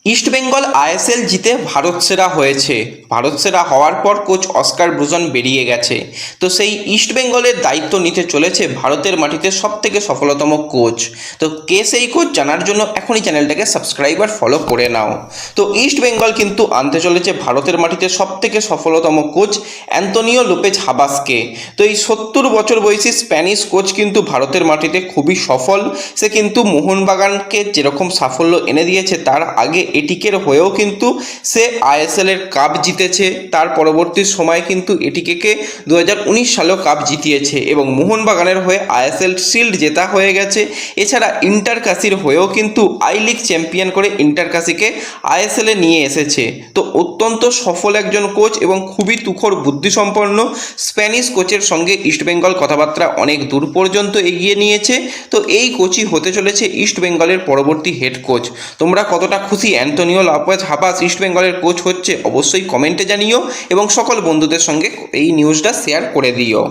East Bengal ISL জিতে ভারত সেরা হয়েছে। ভারত সেরা হওয়ার পর কোচ অস্কার ব্রুজন বেরিয়ে গেছে। তো সেই ইস্টবেঙ্গলের দায়িত্ব নিতে চলেছে ভারতের মাটিতে সবথেকে সফলতম কোচ। তো কে সেই কোচ জানার জন্য এখনই চ্যানেলটাকে সাবস্ক্রাইব আর ফলো করে নাও। তো ইস্টবেঙ্গল কিন্তু আনতে চলেছে ভারতের মাটিতে সবথেকে সফলতম কোচ অ্যান্তোনিও লোপেজ হাবাসকে। তো এই 70 বছর বয়সী স্প্যানিশ কোচ কিন্তু ভারতের মাটিতে খুবই সফল। সে কিন্তু মোহনবাগানকে যেরকম সাফল্য এনে দিয়েছে, তার আগে এটিকের হয়েও কিন্তু সে আইএসএল এর কাপ জিতেছে। তার পরবর্তী সময় কিন্তু এটিকে 2019 সালেও কাপ জিতিয়েছে এবং মোহনবাগানের হয়ে আইএসএল শিল্ড জেতা হয়ে গেছে। এছাড়া ইন্টারকাশির হয়েও কিন্তু আই লিগ চ্যাম্পিয়ন করে ইন্টারকাশিকে আইএসএল এ নিয়ে এসেছে। তো অত্যন্ত সফল একজন কোচ এবং খুবই তুখর বুদ্ধিসম্পন্ন স্প্যানিশ কোচের সঙ্গে ইস্টবেঙ্গল কথাবার্তা অনেক দূর পর্যন্ত এগিয়ে নিয়েছে। তো এই কোচই হতে চলেছে ইস্টবেঙ্গলের পরবর্তী হেড কোচ। তোমরা কতটা খুশি অ্যান্তোনিও লোপেজ হাবাস ইস্টবেঙ্গলের কোচ হচ্ছে অবশ্যই কমেন্টে জানিও এবং সকল বন্ধুদের সঙ্গে এই নিউজটা শেয়ার করে দিও।